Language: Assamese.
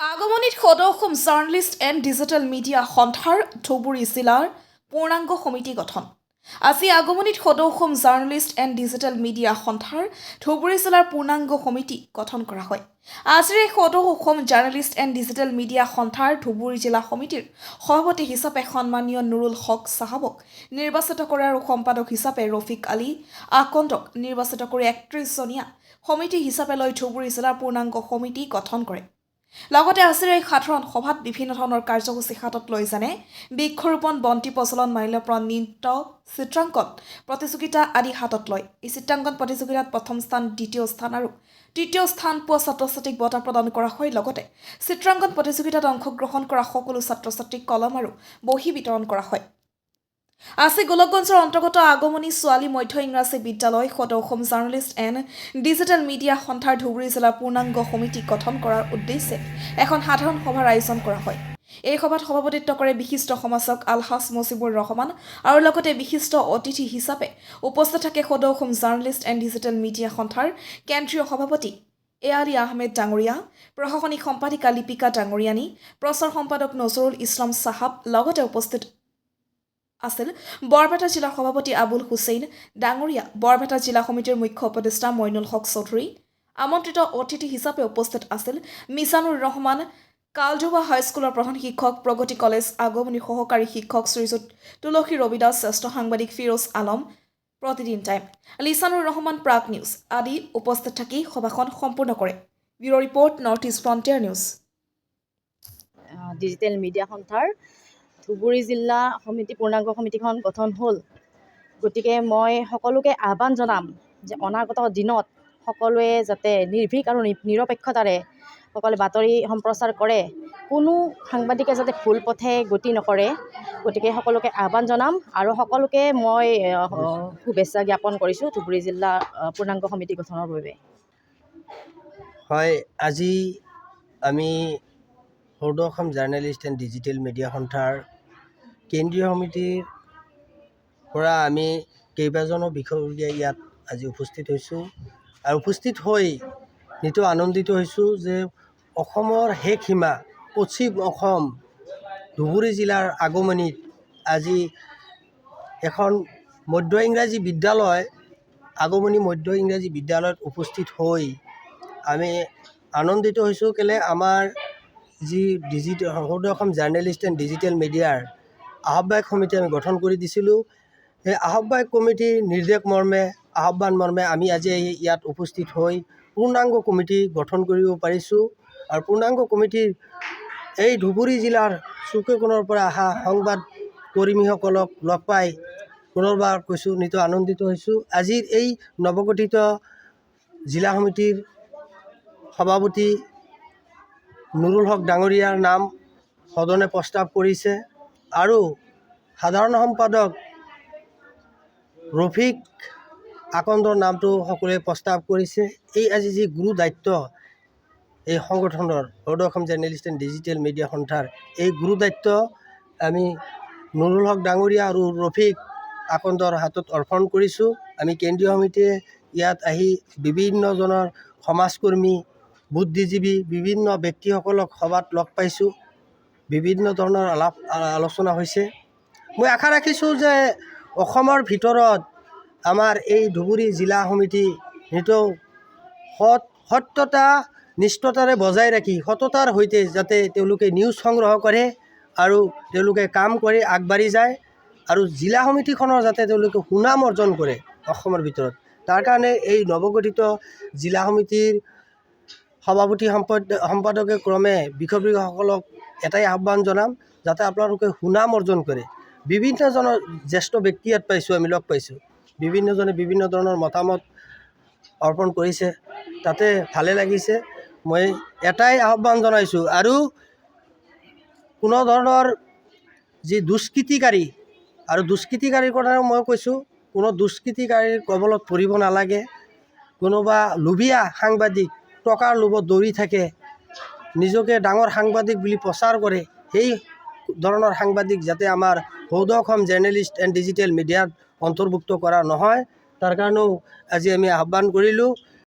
আগমনিত সদৌ জাৰ্ণালিষ্ট এণ্ড ডিজিটেল মিডিয়া সন্থাৰ ধুবুৰী জিলাৰ পূৰ্ণাংগ সমিতি গঠন। আজি আগমনিত সদৌ জাৰ্ণালিষ্ট এণ্ড ডিজিটেল মিডিয়া সন্থাৰ ধুবুৰী জিলাৰ পূৰ্ণাংগ সমিতি গঠন কৰা হয়। আজিৰ এই সদৌ জাৰ্ণালিষ্ট এণ্ড ডিজিটেল মিডিয়া সন্থাৰ ধুবুৰী জিলা সমিতিৰ সভাপতি হিচাপে সন্মানীয় নুৰুল হক চাহাবক নিৰ্বাচিত কৰে আৰু সম্পাদক হিচাপে ৰফিক আলী আকন্দক নিৰ্বাচিত কৰি ৩১জনীয়া সমিতি হিচাপে লৈ ধুবুৰী জিলাৰ পূৰ্ণাংগ সমিতি গঠন কৰে। লগতে আজিৰ এই সাধাৰণ সভাত বিভিন্ন ধৰণৰ কাৰ্যসূচী হাতত লৈ যেনে বৃক্ষৰোপণ, বন্তি প্ৰচলন, মাল্যপ্ৰণ, নৃত্য, চিত্ৰাংকন প্ৰতিযোগিতা আদি হাতত লয়। এই চিত্ৰাংকন প্ৰতিযোগিতাত প্ৰথম স্থান, দ্বিতীয় স্থান আৰু তৃতীয় স্থান পোৱা ছাত্ৰ ছাত্ৰীক বঁটা প্ৰদান কৰা হয়। লগতে চিত্ৰাংকন প্ৰতিযোগিতাত অংশগ্ৰহণ কৰা সকলো ছাত্ৰ ছাত্ৰীক কলম আৰু বহী বিতৰণ কৰা হয়। আজি গোলকগঞ্জৰ অন্তৰ্গত আগমনী ছোৱালী মধ্য ইংৰাজী বিদ্যালয় সদৌ জাৰ্ণালিষ্ট এণ্ড ডিজিটেল মিডিয়া সন্থাৰ ধুবুৰী জিলাৰ পূৰ্ণাংগ সমিতি গঠন কৰাৰ উদ্দেশ্যে এখন সাধাৰণ সভাৰ আয়োজন কৰা হয়। এই সভাত সভাপতিত্ব কৰে বিশিষ্ট সমাজক আলহাজ মুজিবুৰ ৰহমান আৰু লগতে বিশিষ্ট অতিথি হিচাপে উপস্থিত থাকে সদৌ জাৰ্ণালিষ্ট এণ্ড ডিজিটেল মিডিয়া সন্থাৰ কেন্দ্ৰীয় সভাপতি এআলী আহমেদ ডাঙৰীয়া, প্ৰশাসনিক সম্পাদিকা লিপিকা ডাঙৰীয়ানী, প্ৰচাৰ সম্পাদক নজৰুল ইছলাম চাহাব, লগতে উপস্থিত আছিল বৰপেটা জিলাৰ সভাপতি আবুল হুছেইন ডাঙৰীয়া, বৰপেটা জিলা সমিতিৰ মুখ্য উপদেষ্টা মইনুল হক চৌধুৰী। আমন্ত্ৰিত অতিথি হিচাপে উপস্থিত আছিল মিজানুৰ ৰহমান, কালধুৱা হাইস্কুলৰ প্ৰধান শিক্ষক, প্ৰগতি কলেজ আগমনী সহকাৰী শিক্ষক শ্ৰীযুত তুলসী ৰবিদাস, জ্যেষ্ঠ সাংবাদিক ফিৰোজ আলম, প্ৰতিদিন টাইম, লিছানুৰ ৰহমান, প্ৰাগ নিউজ আদি উপস্থিত থাকি সভাখন সম্পূৰ্ণ কৰে। Bureau' report, north east frontier news. Digital media সন্থাৰ ধুবুৰী জিলা সমিতি পূৰ্ণাংগ সমিতিখন গঠন হ'ল। গতিকে মই সকলোকে আহ্বান জনাম যে অনাগত দিনত সকলোৱে যাতে নিৰ্ভীক আৰু নিৰপেক্ষতাৰে সকলোৱে বাতৰি সম্প্ৰচাৰ কৰে, কোনো সাংবাদিকে যাতে ভুল পথে গতি নকৰে। গতিকে সকলোকে আহ্বান জনাম আৰু সকলোকে মই শুভেচ্ছা জ্ঞাপন কৰিছোঁ ধুবুৰী জিলা পূৰ্ণাংগ সমিতি গঠনৰ বাবে। হয়, আজি আমি সদৌ Assam journalist and digital media সন্থাৰ কেন্দ্ৰীয় সমিতিৰ পৰা আমি কেইবাজনো বিষয়ববীয়া ইয়াত আজি উপস্থিত হৈছোঁ আৰু উপস্থিত হৈ নিতৌ আনন্দিত হৈছোঁ যে অসমৰ শেষ সীমা পশ্চিম অসম ধুবুৰী জিলাৰ আগমনীত আজি এখন মধ্য ইংৰাজী বিদ্যালয়, আগমনী মধ্য ইংৰাজী বিদ্যালয়ত উপস্থিত হৈ আমি আনন্দিত হৈছোঁ। কেলৈ আমাৰ যি সদৌ অসম জাৰ্ণালিষ্ট এণ্ড ডিজিটেল মিডিয়াৰ আহ্বায়ক সমিতি আমি গঠন কৰি দিছিলোঁ, সেই আহ্বায়ক কমিটিৰ নিৰ্দেশ মৰ্মে, আহ্বান মৰ্মে আমি আজি ইয়াত উপস্থিত হৈ পূৰ্ণাংগ কমিটি গঠন কৰিব পাৰিছোঁ। আৰু পূৰ্ণাংগ কমিটিৰ এই ধুবুৰী জিলাৰ চুকে কোণৰ পৰা অহা সংবাদ কৰ্মীসকলক লগ পাই পুনৰবাৰ কৈছোঁ নিতৌ আনন্দিত হৈছোঁ। আজিৰ এই নৱগঠিত জিলা সমিতিৰ সভাপতি নুৰুল হক ডাঙৰীয়াৰ নাম সদনে প্ৰস্তাৱ কৰিছে আৰু সাধাৰণ সম্পাদক ৰফিক আকন্দৰ নামটো সকলোৱে প্ৰস্তাৱ কৰিছে। এই আজি যি গুৰু দায়িত্ব এই সংগঠনৰ সদৌ Assam journalist and digital media সন্থাৰ, এই গুৰু দায়িত্ব আমি নুৰুল হক ডাঙৰীয়া আৰু ৰফিক আকন্দৰ হাতত অৰ্পণ কৰিছোঁ। আমি কেন্দ্ৰীয় সমিতিয়ে ইয়াত আহি বিভিন্নজনৰ সমাজকৰ্মী, বুদ্ধিজীৱী, বিভিন্ন ব্যক্তিসকলক সভাত লগ পাইছোঁ, বিভিন্ন ধৰণৰ আলোচনা হৈছে। মই আশা ৰাখিছোঁ যে অসমৰ ভিতৰত আমাৰ এই ধুবুৰী জিলা সমিতি নিতৌ সত্যতা নিষ্ঠতাৰে বজাই ৰাখি সততাৰ সৈতে যাতে তেওঁলোকে নিউজ সংগ্ৰহ কৰে আৰু তেওঁলোকে কাম কৰি আগবাঢ়ি যায় আৰু জিলা সমিতিখনৰ যাতে তেওঁলোকে সুনাম অৰ্জন কৰে অসমৰ ভিতৰত, তাৰ কাৰণে এই নৱগঠিত জিলা সমিতিৰ সভাপতি সম্পাদকে ক্ৰমে বিষয়ববীয়াসকলক এটাই আহ্বান জনাম যাতে আপোনালোকে সুনাম অৰ্জন কৰে। বিভিন্নজনৰ জ্যেষ্ঠ ব্যক্তি ইয়াত পাইছোঁ, আমি লগ পাইছোঁ, বিভিন্নজনে বিভিন্ন ধৰণৰ মতামত অৰ্পণ কৰিছে, তাতে ভালে লাগিছে। মই এটাই আহ্বান জনাইছোঁ আৰু কোনো ধৰণৰ যি দুষ্কৃতিকাৰী আৰু দুষ্কৃতিকাৰীৰ কথা মই কৈছোঁ, কোনো দুষ্কৃতিকাৰীৰ কবলত পৰিব নালাগে। কোনোবা লোভীয়া সাংবাদিক টকাৰ লোভত দৌৰি থাকে, নিজকে ডাঙৰ সাংবাদিক বুলি প্ৰচাৰ কৰে, সেই ধৰণৰ সাংবাদিক যাতে আমাৰ সদৌ অসম জাৰ্ণালিষ্ট এণ্ড ডিজিটেল মিডিয়াত অন্তৰ্ভুক্ত কৰা নহয়, তাৰ কাৰণেও আজি আমি আহ্বান কৰিলোঁ।